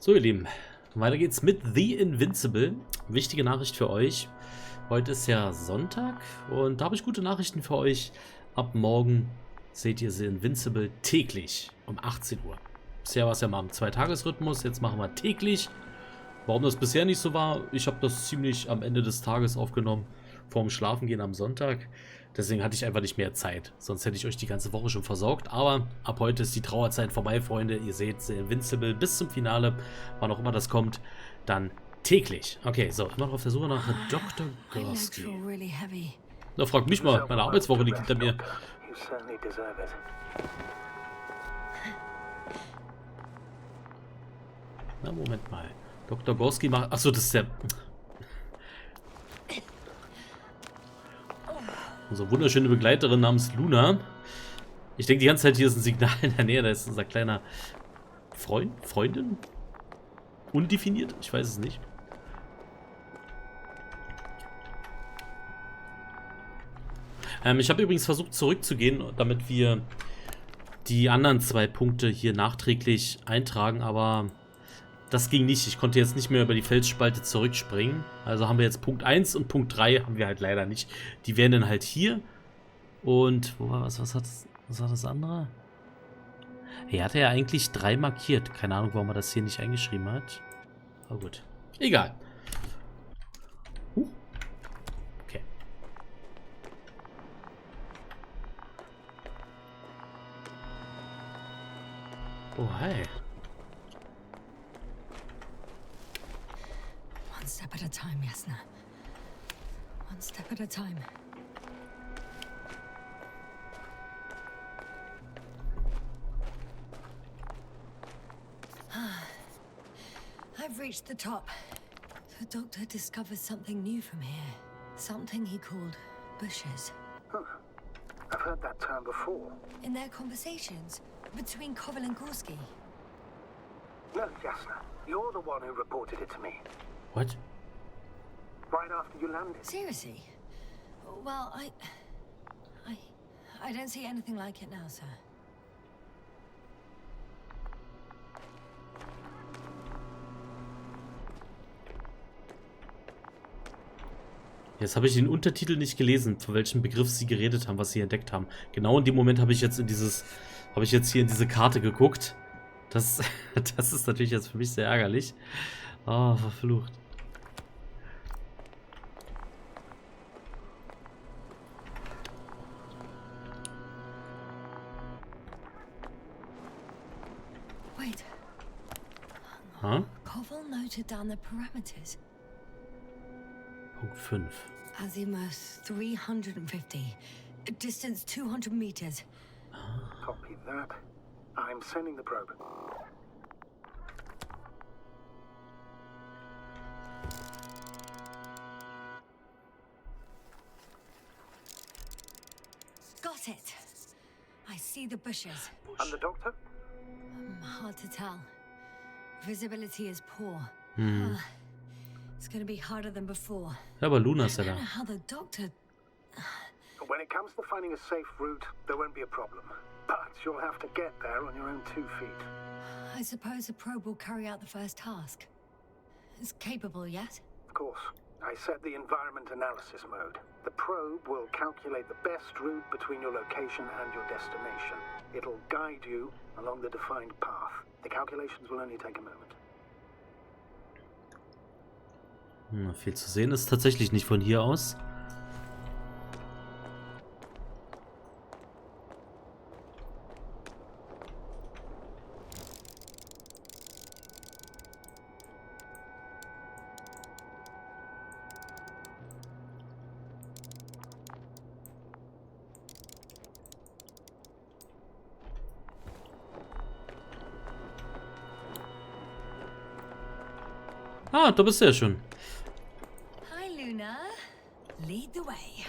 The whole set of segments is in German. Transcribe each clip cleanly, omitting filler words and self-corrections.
So, ihr Lieben, weiter geht's mit The Invincible. Wichtige Nachricht für euch. Heute ist ja Sonntag und da habe ich gute Nachrichten für euch. Ab morgen seht ihr The Invincible täglich um 18 Uhr. Bisher war es ja mal im Zweitagesrhythmus, jetzt machen wir täglich. Warum das bisher nicht so war, ich habe das ziemlich am Ende des Tages aufgenommen, vorm Schlafengehen am Sonntag. Deswegen hatte ich einfach nicht mehr Zeit, sonst hätte ich euch die ganze Woche schon versorgt. Aber ab heute ist die Trauerzeit vorbei, Freunde. Ihr seht The Invincible bis zum Finale, wann auch immer das kommt, dann täglich. Okay, so, immer noch auf der Suche nach Dr. Gorsky. Da fragt mich mal, meine Arbeitswoche liegt hinter mir. Na, Moment mal. Dr. Gorsky macht... Achso, das ist der... Unsere wunderschöne Begleiterin namens Luna. Ich denke die ganze Zeit, hier ist ein Signal in der Nähe. Da ist unser kleiner Freundin? Undefiniert? Ich weiß es nicht. Ich habe übrigens versucht zurückzugehen, damit wir die anderen 2 Punkte hier nachträglich eintragen, aber das ging nicht. Ich konnte jetzt nicht mehr über die Felsspalte zurückspringen. Also haben wir jetzt Punkt 1 und Punkt 3 haben wir halt leider nicht. Die wären dann halt hier. Und wo war was war das andere? Er hatte ja eigentlich 3 markiert. Keine Ahnung, warum er das hier nicht eingeschrieben hat. Aber gut. Egal. Okay. Oh, hi. One step at a time, Yasna. One step at a time. I've reached the top. The doctor discovers something new from here. Something he called bushes. Huh. I've heard that term before. In their conversations between Koval and Gorsky. No, Yasna. You're the one who reported it to me. What? Right after you landed. Seriously? Well, I don't see anything like it now, sir. Jetzt habe ich den Untertitel nicht gelesen, von welchem Begriff sie geredet haben, was sie entdeckt haben. Genau in dem Moment habe ich jetzt hier in diese Karte geguckt. Das ist natürlich jetzt für mich sehr ärgerlich. Oh, verflucht. Wait. Huh? Koval noted down the parameters. Punkt 5. Azimuth 350. Distance 200 meters. Copy that. I'm sending the probe. Got it. I see the bushes. And the doctor? Hard to tell. Visibility is poor. It's gonna be harder than before. Ja, aber Luna ist ja I da. don't know how the doctor... When it comes to finding a safe route, there won't be a problem. But you'll have to get there on your own 2 feet. I suppose the probe will carry out the first task. It's capable yet? Of course. I set the environment analysis mode. The probe will calculate the best route between your location and your destination. It'll guide you along the defined path. The calculations will only take a moment. Viel zu sehen ist tatsächlich nicht von hier aus. Ah, da bist du ja schon. Hi, Luna. Lead the way.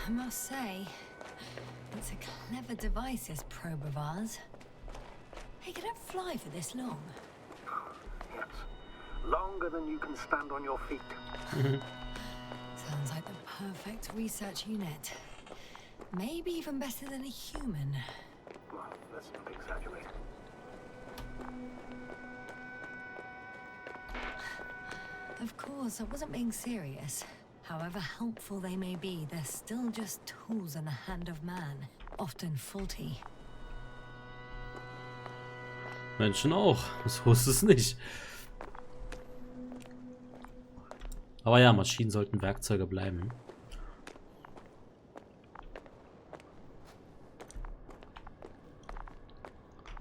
I must say, it's a clever device, this probe of ours. Hey, can it fly for this long? Yes. Longer than you can stand on your feet. Sounds like the perfect research unit. Maybe even better than a human. Well, let's not exaggerate. Of course, I wasn't being serious. However helpful they may be, they're still just tools in the hand of man, often faulty. Menschen auch. So ist es nicht. Aber ja, Maschinen sollten Werkzeuge bleiben.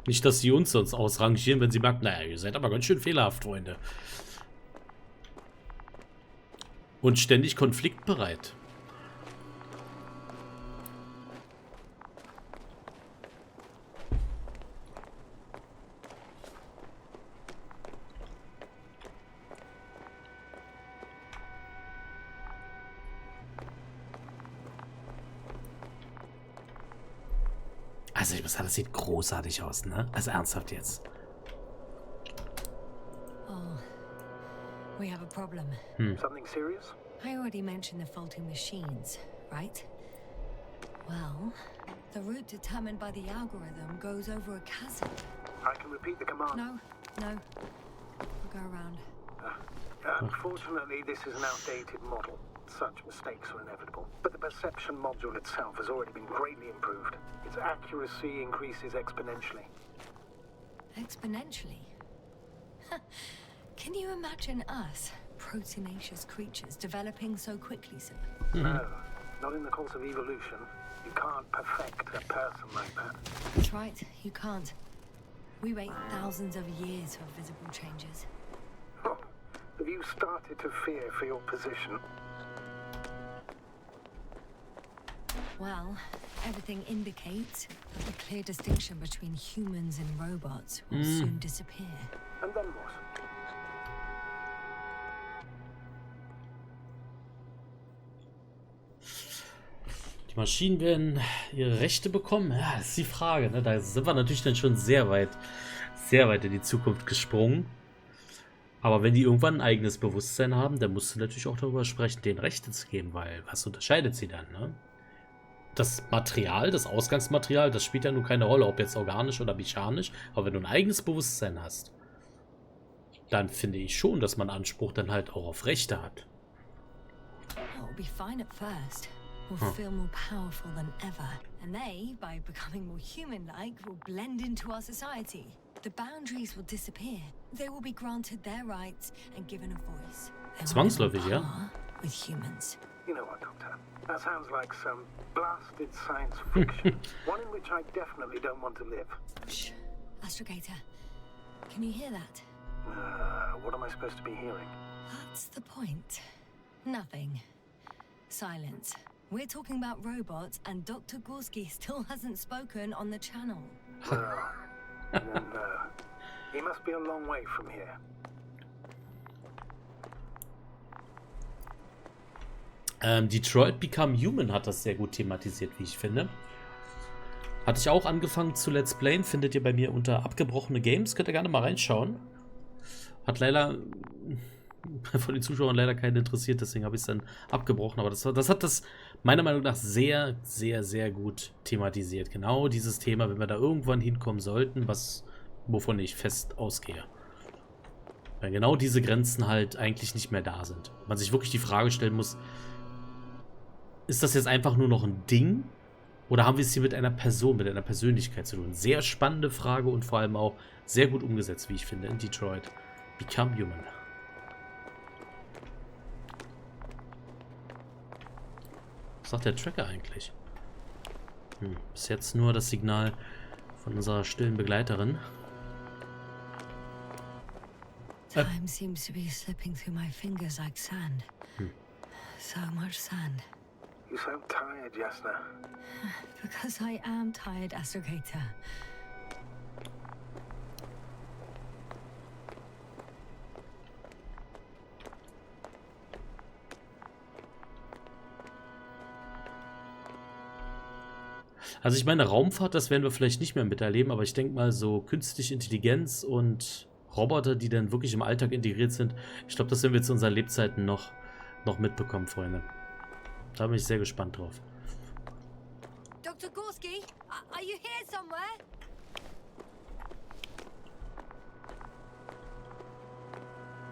Nicht, dass sie uns sonst ausrangieren, wenn sie merken, naja, ihr seid aber ganz schön fehlerhaft, Freunde. Und ständig konfliktbereit. Also ich muss sagen, das sieht großartig aus, ne? Also ernsthaft jetzt. Oh, we have a problem. Something serious? I already mentioned the faulty machines, right? Well, the route determined by the algorithm goes over a chasm. I can repeat the command. No. We'll go around. Unfortunately, this is an outdated model. Such mistakes are inevitable. But the perception module itself has already been greatly improved. Its accuracy increases exponentially. Exponentially? Can you imagine us, proteinaceous creatures, developing so quickly, sir? No, not in the course of evolution. You can't perfect a person like that. That's right, you can't. We wait thousands of years for visible changes. Oh, have you started to fear for your position? Well, everything indicates that the clear distinction between humans and robots will soon disappear. And then what? Die Maschinen werden ihre Rechte bekommen? Ja, das ist die Frage, ne? Da sind wir natürlich dann schon sehr weit in die Zukunft gesprungen. Aber wenn die irgendwann ein eigenes Bewusstsein haben, dann musst du natürlich auch darüber sprechen, denen Rechte zu geben, weil was unterscheidet sie dann, ne? Das Material, das Ausgangsmaterial, das spielt ja nun keine Rolle, ob jetzt organisch oder mechanisch. Aber wenn du ein eigenes Bewusstsein hast, dann finde ich schon, dass man Anspruch dann halt auch auf Rechte hat. Oh, it'll be fine at first. We'll feel more powerful than ever. And they, by becoming more human-like, will blend into our society. The boundaries will disappear. They will be granted their rights and given a voice. Zwangsläufig, ja. With humans. You know what, Doctor? That sounds like some blasted science fiction. One in which I definitely don't want to live. Shh. Astrogator, can you hear that? What am I supposed to be hearing? That's the point. Nothing. Silence. We're talking about robots, and Dr. Gorsky still hasn't spoken on the channel. No. He must be a long way from here. Detroit Become Human hat das sehr gut thematisiert, wie ich finde. Hatte ich auch angefangen zu Let's Playen, findet ihr bei mir unter abgebrochene Games, könnt ihr gerne mal reinschauen. Hat leider von den Zuschauern leider keinen interessiert, deswegen habe ich es dann abgebrochen, aber das hat das meiner Meinung nach sehr, sehr, sehr gut thematisiert. Genau dieses Thema, wenn wir da irgendwann hinkommen sollten, wovon ich fest ausgehe. Weil genau diese Grenzen halt eigentlich nicht mehr da sind. Man sich wirklich die Frage stellen muss, ist das jetzt einfach nur noch ein Ding? Oder haben wir es hier mit einer Person, mit einer Persönlichkeit zu tun? Sehr spannende Frage und vor allem auch sehr gut umgesetzt, wie ich finde, in Detroit Become Human. Was sagt der Tracker eigentlich? Bis jetzt nur das Signal von unserer stillen Begleiterin. Time seems to be slipping through my fingers like sand. So much sand. You sound tired, Yasna. Because I am tired, Astrogator. Also ich meine, Raumfahrt, das werden wir vielleicht nicht mehr miterleben, aber ich denke mal so künstliche Intelligenz und Roboter, die dann wirklich im Alltag integriert sind, ich glaube, das werden wir zu unseren Lebzeiten noch mitbekommen, Freunde. Da bin ich sehr gespannt drauf. Dr. Gorsky, are you here somewhere?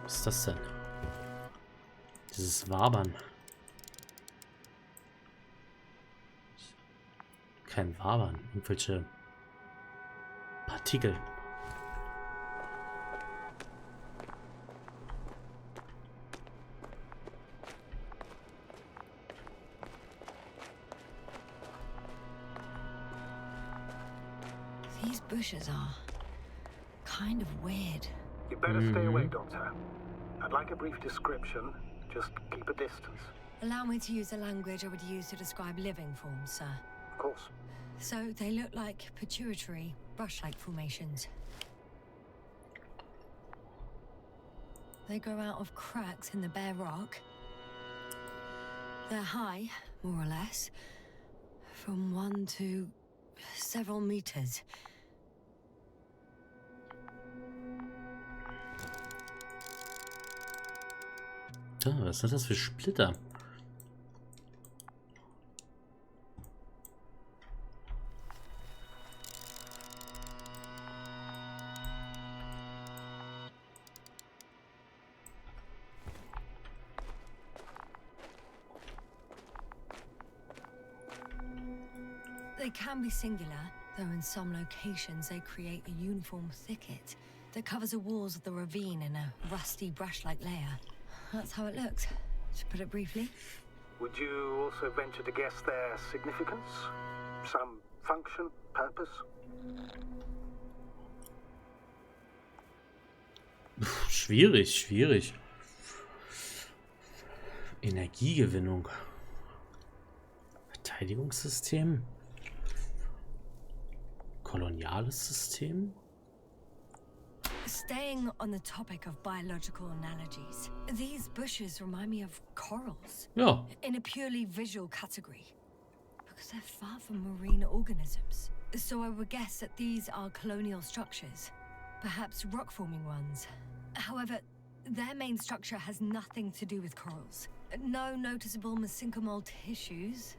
Was ist das denn? Dieses Wabern. Kein Wabern, irgendwelche Partikel. These bushes are kind of weird. You better stay away, Doctor. I'd like a brief description. Just keep a distance. Allow me to use the language I would use to describe living forms, sir. Of course. So they look like pituitary, brush-like formations. They grow out of cracks in the bare rock. They're high, more or less, from 1 to several meters. Was sind das für Splitter? They can be singular, though in some locations they create a uniform thicket that covers the walls of the ravine in a rusty brush-like layer. That's how it looks, to put it briefly. Would you also venture to guess their significance? Some function, purpose? Schwierig, schwierig. Energiegewinnung. Verteidigungssystem. Koloniales System. Staying on the topic of biological analogies, these bushes remind me of corals. Ja. In a purely visual category. Because they're far from marine organisms. So I would guess that these are colonial structures. Perhaps rock-forming ones. However, their main structure has nothing to do with corals. No noticeable mesenchymal tissues.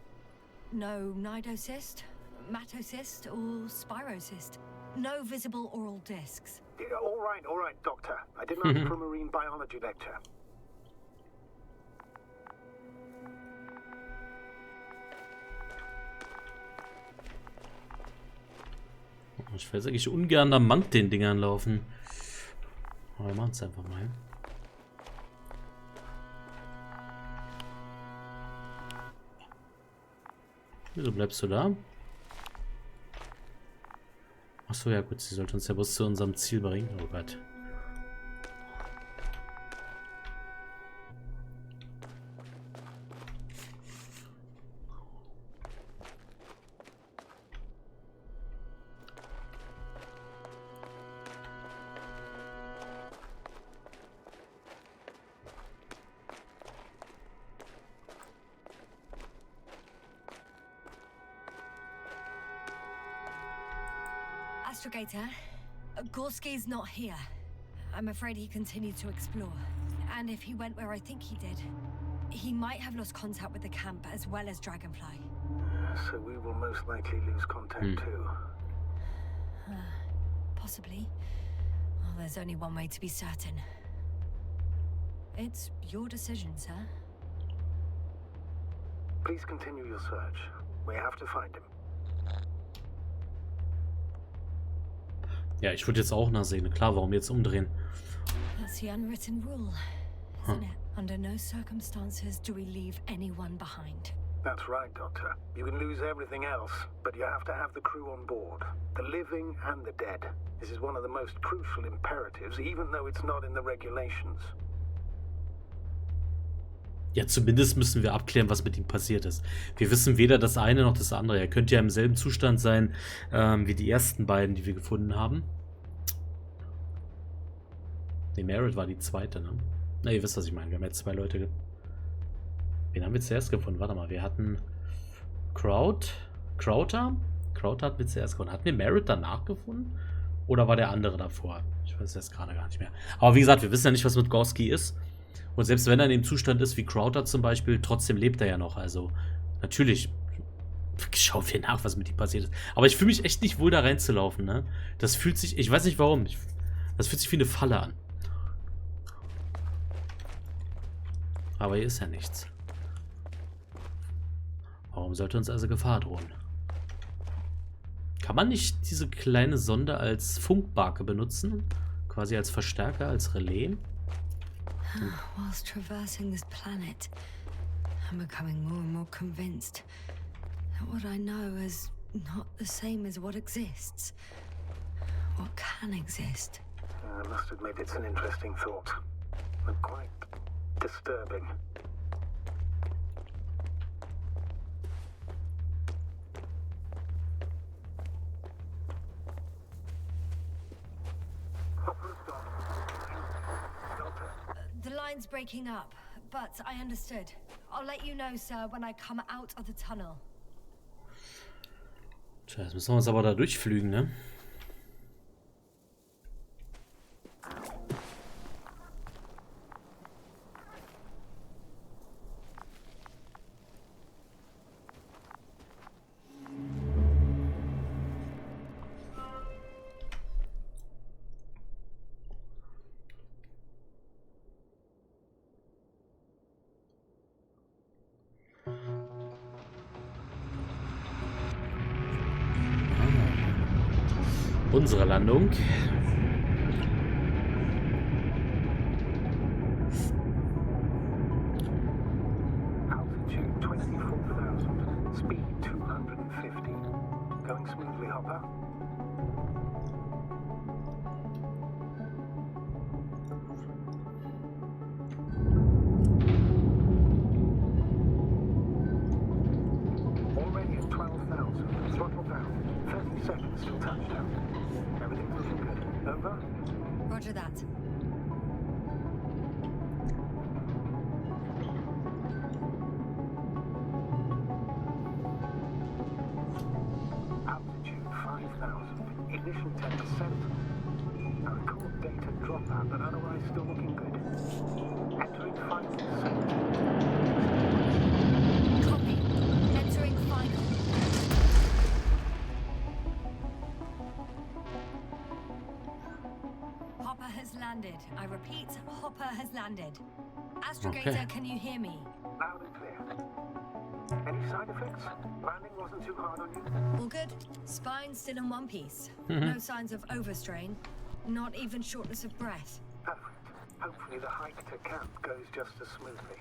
No nidocyst, matocyst, or spirocyst. No visible oral discs. Yeah, all right, Doctor. I didn't ask for a marine biology lecture. Ich will jetzt eigentlich ungern am Mann den Dingern laufen. Aber wir machen es einfach mal. Wieso bleibst du da? Achso, ja gut, sie sollte uns ja bloß zu unserem Ziel bringen. Oh Gott. Astrogator, Gorsky's not here. I'm afraid he continued to explore. And if he went where I think he did, he might have lost contact with the camp as well as Dragonfly. So we will most likely lose contact too. Possibly. Well, there's only one way to be certain. It's your decision, sir. Please continue your search. We have to find him. Ja, ich würde jetzt auch nachsehen. Klar, warum jetzt umdrehen? That's the unwritten rule, isn't it? Under no circumstances do we leave anyone behind. That's right, Doctor. You can lose everything else, but you have to have the crew on board. The living and the dead. This is one of the most crucial imperatives, even though it's not in the regulations. Ja, zumindest müssen wir abklären, was mit ihm passiert ist. Wir wissen weder das eine noch das andere. Er könnte ja im selben Zustand sein, wie die ersten beiden, die wir gefunden haben. Ne, Merit war die zweite, ne? Na, ihr wisst, was ich meine. Wir haben jetzt zwei Leute... Wen haben wir zuerst gefunden? Warte mal, wir hatten... Crowther hat wir zuerst gefunden. Hatten wir Merit danach gefunden? Oder war der andere davor? Ich weiß jetzt gerade gar nicht mehr. Aber wie gesagt, wir wissen ja nicht, was mit Gorsky ist. Und selbst wenn er in dem Zustand ist wie Crowther zum Beispiel, trotzdem lebt er ja noch. Also natürlich Schauen wir nach, was mit ihm passiert ist. Aber ich fühle mich echt nicht wohl, da reinzulaufen, ne? Das fühlt sich, ich weiß nicht warum, das fühlt sich wie eine Falle an. Aber hier ist ja nichts. Warum sollte uns also Gefahr drohen? Kann man nicht diese kleine Sonde als Funkbarke benutzen? Quasi als Verstärker, als Relais? Whilst traversing this planet, I'm becoming more and more convinced that what I know is not the same as what exists. What can exist. I must admit it's an interesting thought. And quite disturbing. The line's breaking up, but I understood. I'll let you know, sir, when I come out of the tunnel. Tja, jetzt müssen wir uns aber da durchflügen, ne? Unsere Landung. Altitude 24,000. Speed 250. Going smoothly, Hopper? Already at 12,000. Throttle down. 30 seconds till touchdown. Everything's looking good. Over? Roger that. Altitude 5,000. Ignition 10%. I record data dropout, but otherwise still looking good. Entering final set. Copy. Entering final. Hopper has landed. I repeat, Hopper has landed. Astrogator, Okay. can you hear me? Loud and clear. Any side effects? Landing wasn't too hard on you? All good. Spine still in one piece. No signs of overstrain. Not even shortness of breath. Perfect. Hopefully the hike to camp goes just as smoothly.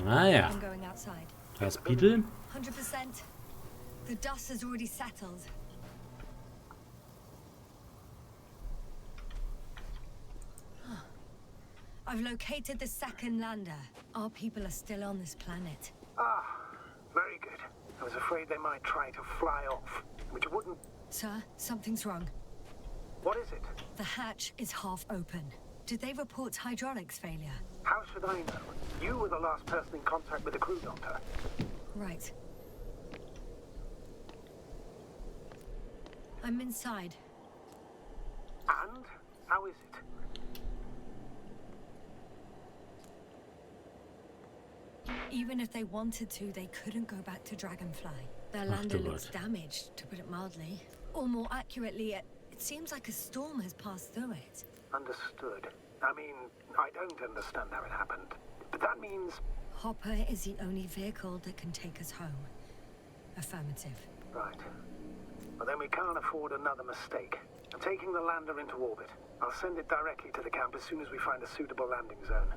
Naja, I'm going outside. das Beetle. 100%. The dust has already settled. I've located the second lander. Our people are still on this planet. Ah, very good. I was afraid they might try to fly off, which wouldn't... Sir, something's wrong. What is it? The hatch is half open. Did they report hydraulics failure? How should I know? You were the last person in contact with the crew doctor. Right. I'm inside. And? How is it? Even if they wanted to, they couldn't go back to Dragonfly. Their lander looks damaged, to put it mildly. Or more accurately, it seems like a storm has passed through it. Understood. I mean, I don't understand how it happened. But that means... Hopper is the only vehicle that can take us home. Affirmative. Right. Well, then we can't afford another mistake. I'm taking the lander into orbit. I'll send it directly to the camp as soon as we find a suitable landing zone.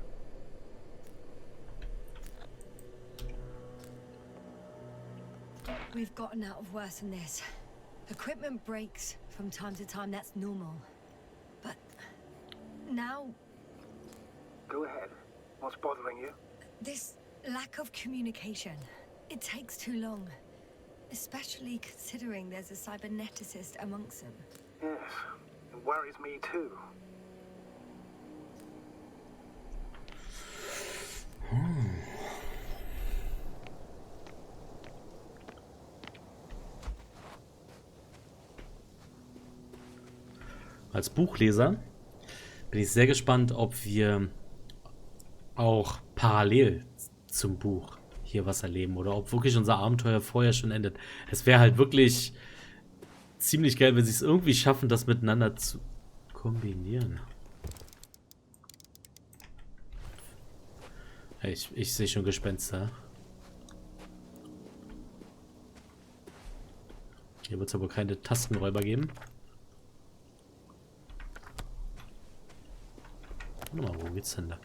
We've gotten out of worse than this. Equipment breaks from time to time, that's normal. But now, Go ahead. What's bothering you? this lack of communication, it takes too long. Especially considering there's a cyberneticist amongst them. Yes. It worries me too. als Buchleser bin ich sehr gespannt, ob wir auch parallel zum Buch hier was erleben oder ob wirklich unser Abenteuer vorher schon endet. Es wäre halt wirklich ziemlich geil, wenn sie es irgendwie schaffen, das miteinander zu kombinieren. Ich sehe schon Gespenster. Hier wird es aber keine Tastenräuber geben. Warte mal, wo geht's denn da?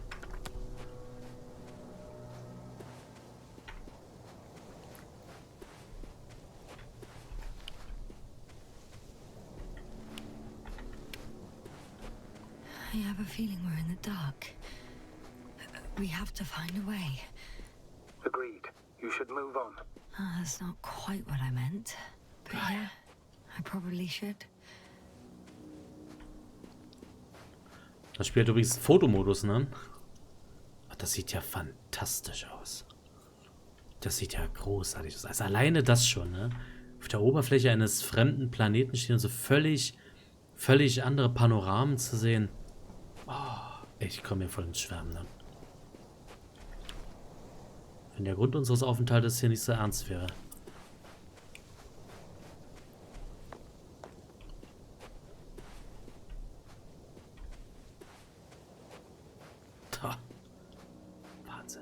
I have a feeling we're in the dark. We have to find a way. Agreed. You should move on. Oh, that's not quite what I meant. But yeah, I probably should. Das spielt übrigens Fotomodus, ne? Ach, das sieht ja fantastisch aus. Das sieht ja großartig aus. Also alleine das schon, ne? Auf der Oberfläche eines fremden Planeten stehen so völlig andere Panoramen zu sehen. Oh, ich komme mir voll ins Schwärmen dann. Wenn der Grund unseres Aufenthaltes hier nicht so ernst wäre. Da. Wahnsinn.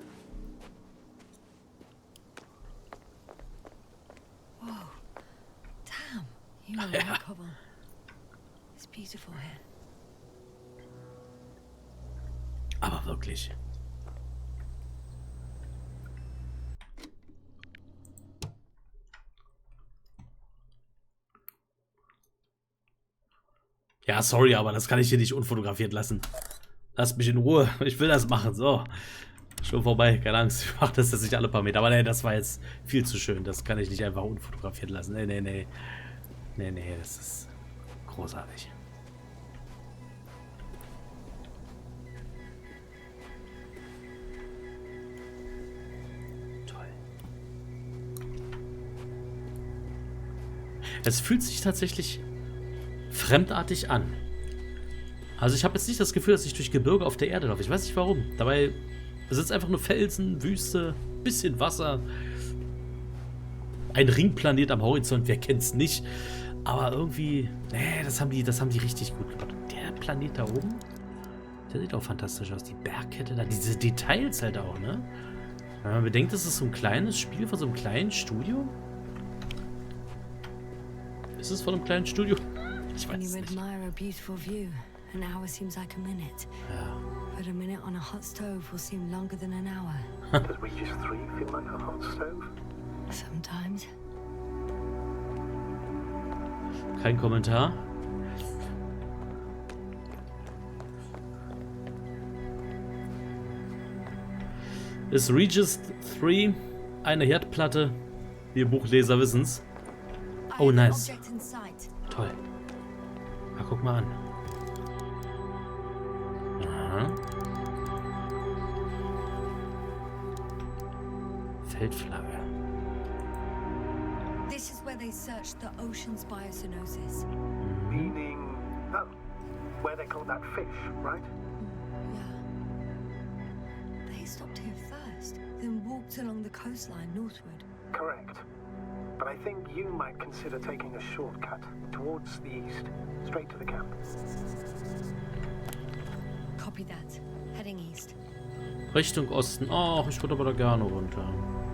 Whoa. Damn. You are right, Cobble. It's beautiful here. Aber wirklich. Ja, sorry, aber das kann ich hier nicht unfotografiert lassen. Lasst mich in Ruhe. Ich will das machen. So. Schon vorbei. Keine Angst. Ich mache das jetzt nicht alle paar Meter. Aber nee, das war jetzt viel zu schön. Das kann ich nicht einfach unfotografiert lassen. Nee, nee, nee. Nee, nee, das ist großartig. Toll. Es fühlt sich tatsächlich fremdartig an. Also ich habe jetzt nicht das Gefühl, dass ich durch Gebirge auf der Erde laufe. Ich weiß nicht warum. Dabei sind es einfach nur Felsen, Wüste, bisschen Wasser. Ein Ringplanet am Horizont, wer kennt's nicht. Aber irgendwie, nee, das haben die richtig gut gemacht. Und der Planet da oben, der sieht auch fantastisch aus. Die Bergkette da, diese Details halt auch, ne? Wenn man bedenkt, das ist so ein kleines Spiel von so einem kleinen Studio. Ist es von einem kleinen Studio? Ich weiß es nicht. Admire a beautiful view. An hour seems like a minute. Ja. But a minute on a hot stove will seem longer than an hour. Does Regis III feel like a hot stove? Sometimes. Kein Kommentar. Ist Regis III eine Herdplatte? Wir Buchleser wissen's. Oh, nice. Toll. Na, guck mal an. Aha. Feldflagge. This is where they searched the ocean's biocenosis. Meaning, oh, where they caught that fish, right? Yeah. They stopped here first, then walked along the coastline northward. Correct. But I think you might consider taking a shortcut towards the east, straight to the camp. Copy that. Heading east. Richtung Osten. Oh, ich würde aber da gerne runter.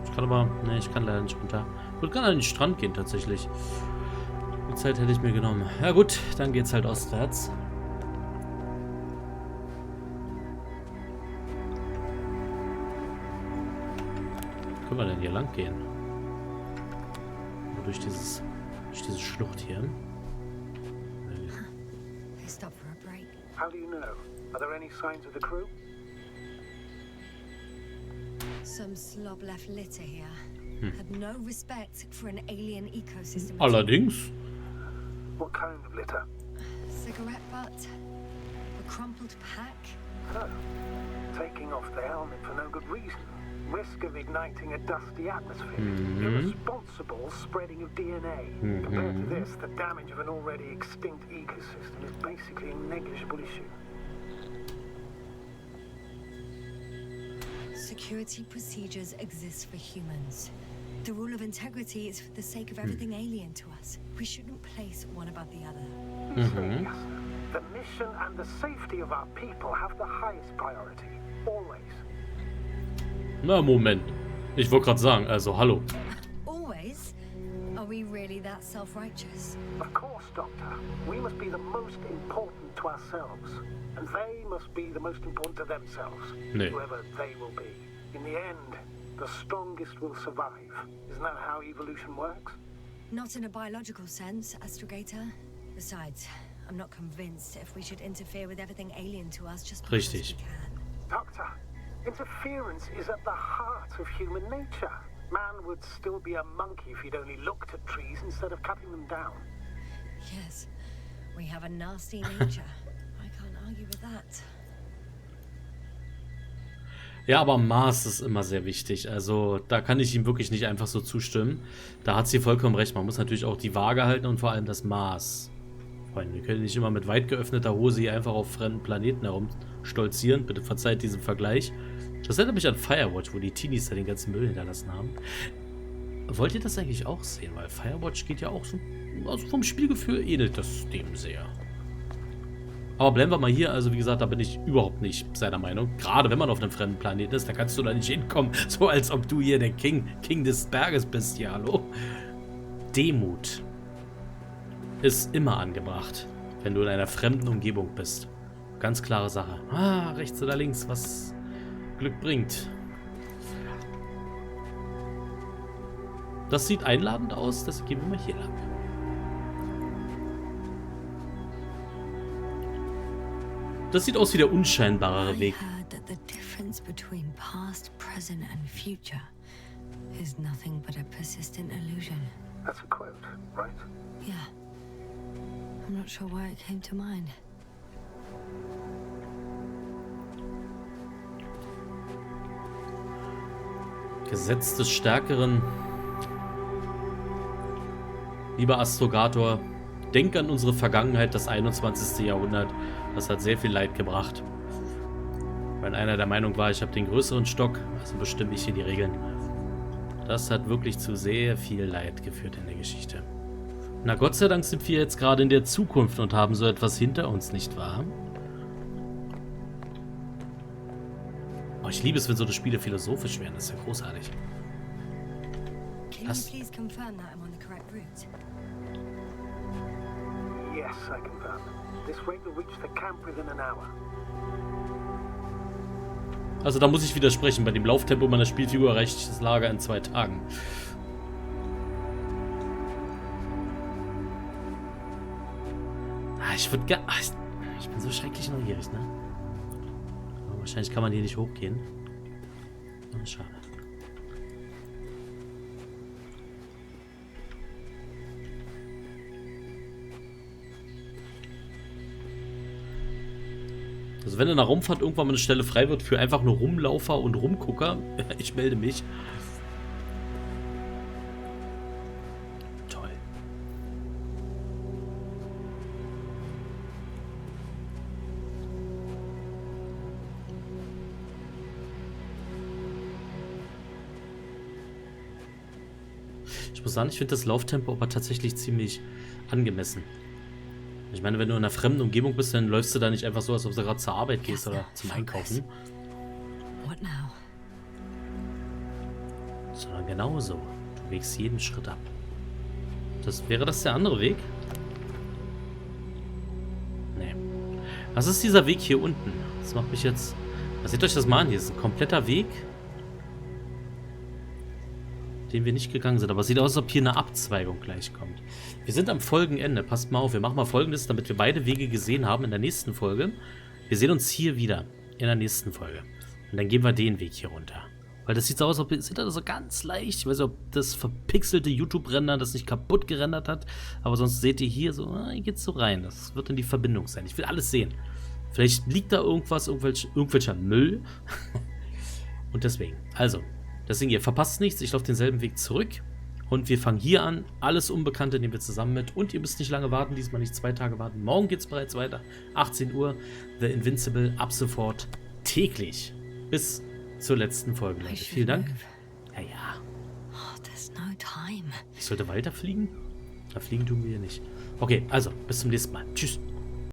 Ich kann aber... Ne, ich kann leider nicht runter. Ich würde gerne an den Strand gehen, tatsächlich. Die Zeit hätte ich mir genommen. Ja gut, dann geht's halt ostwärts. Können wir denn hier lang gehen? Nur durch diese Schlucht hier. They stopped for a break. How do you know? Are there any signs of the crew? Some slob left litter here. Had no respect for an alien ecosystem. Allerdings. What kind of litter? Cigarette butt? A crumpled pack? Oh, taking off the helmet for no good reason. Risk of igniting a dusty atmosphere. Irresponsible spreading of DNA. Compared to this, the damage of an already extinct ecosystem is basically a negligible issue. Security procedures exist for humans. The rule of integrity is for the sake of everything alien to us. We shouldn't place one above the other. Yasna, the mission and the safety of our people have the highest priority. Always. Na, Moment. Ich wollte gerade sagen, also hallo. Always? Are we really that self-righteous? Of course, Doctor. We must be the most important to ourselves. And they must be the most important to themselves. Nee. Whoever they will be. In the end, the strongest will survive. Isn't that how evolution works? Not in a biological sense, Astrogator. Besides, I'm not convinced if we should interfere with everything alien to us just because we can. Doctor, interference is at the heart of human nature. Man would still be a monkey if he'd only looked at trees instead of cutting them down. Yes, we have a nasty nature. I can't argue with that. Ja, aber Maß ist immer sehr wichtig. Also da kann ich ihm wirklich nicht einfach so zustimmen. Da hat sie vollkommen recht. Man muss natürlich auch die Waage halten und vor allem das Maß. Freunde, wir können nicht immer mit weit geöffneter Hose hier einfach auf fremden Planeten herumstolzieren. Bitte verzeiht diesen Vergleich. Das erinnert mich an Firewatch, wo die Teenies da den ganzen Müll hinterlassen haben. Wollt ihr das eigentlich auch sehen? Weil Firewatch geht ja auch so... Also vom Spielgefühl ähnelt das dem sehr. Aber bleiben wir mal hier. Also wie gesagt, da bin ich überhaupt nicht seiner Meinung. Gerade wenn man auf einem fremden Planeten ist, da kannst du da nicht hinkommen. So als ob du hier der King des Berges bist. Ja, hallo. Demut ist immer angebracht, wenn du in einer fremden Umgebung bist. Ganz klare Sache. Ah, rechts oder links, was Glück bringt. Das sieht einladend aus, das gehen wir mal hier lang. Das sieht aus wie der unscheinbarere Weg. The difference between past, present and future is nothing but a persistent illusion. That's a quote, right? Yeah. I'm not sure why it came to mind. Gesetz des Stärkeren. Lieber Astrogator, denk an unsere Vergangenheit, das 21. Jahrhundert. Das hat sehr viel Leid gebracht. Wenn einer der Meinung war, ich habe den größeren Stock, also bestimme ich hier die Regeln. Das hat wirklich zu sehr viel Leid geführt in der Geschichte. Na Gott sei Dank sind wir jetzt gerade in der Zukunft und haben so etwas hinter uns, nicht wahr? Oh, ich liebe es, wenn so eine Spiele philosophisch werden. Das ist ja großartig. Can you please confirm that I'm on the correct route? Yes, I confirm. This rate will reach the camp within an hour. Also da muss ich widersprechen. Bei dem Lauftempo meiner Spielfigur erreicht ich das Lager in 2 Tagen. Ich würde gerne... Ich bin so schrecklich neugierig, ne? Aber wahrscheinlich kann man hier nicht hochgehen. Oh, schade. Also wenn in der Raumfahrt irgendwann mal eine Stelle frei wird für einfach nur Rumlaufer und Rumgucker, ich melde mich. Toll. Ich muss sagen, ich finde das Lauftempo aber tatsächlich ziemlich angemessen. Ich meine, wenn du in einer fremden Umgebung bist, dann läufst du da nicht einfach so, als ob du gerade zur Arbeit gehst oder zum Einkaufen. What now? Sondern genauso. Du wägst jeden Schritt ab. Wäre das der andere Weg? Nee. Was ist dieser Weg hier unten? Das macht mich jetzt... Seht euch das mal an. Hier ist ein kompletter Weg, den wir nicht gegangen sind. Aber es sieht aus, als ob hier eine Abzweigung gleich kommt. Wir sind am Folgenende. Passt mal auf. Wir machen mal Folgendes, damit wir beide Wege gesehen haben in der nächsten Folge. Wir sehen uns hier wieder in der nächsten Folge. Und dann gehen wir den Weg hier runter. Weil das sieht so aus, als ob sieht das so ganz leicht. Ich weiß nicht, ob das verpixelte YouTube-Render das nicht kaputt gerendert hat. Aber sonst seht ihr hier so, hier geht's so rein. Das wird in die Verbindung sein. Ich will alles sehen. Vielleicht liegt da irgendwas, irgendwelcher Müll. Und deswegen. Also, Deswegen, ihr verpasst nichts. Ich laufe denselben Weg zurück. Und wir fangen hier an. Alles Unbekannte nehmen wir zusammen mit. Und ihr müsst nicht lange warten. Diesmal nicht 2 Tage warten. Morgen geht es bereits weiter. 18 Uhr. The Invincible. Ab sofort täglich. Bis zur letzten Folge, Leute. Vielen Dank. Ja, ja. Oh, there's no time. Ich sollte weiterfliegen? Na, fliegen tun wir hier nicht. Okay, also, bis zum nächsten Mal. Tschüss.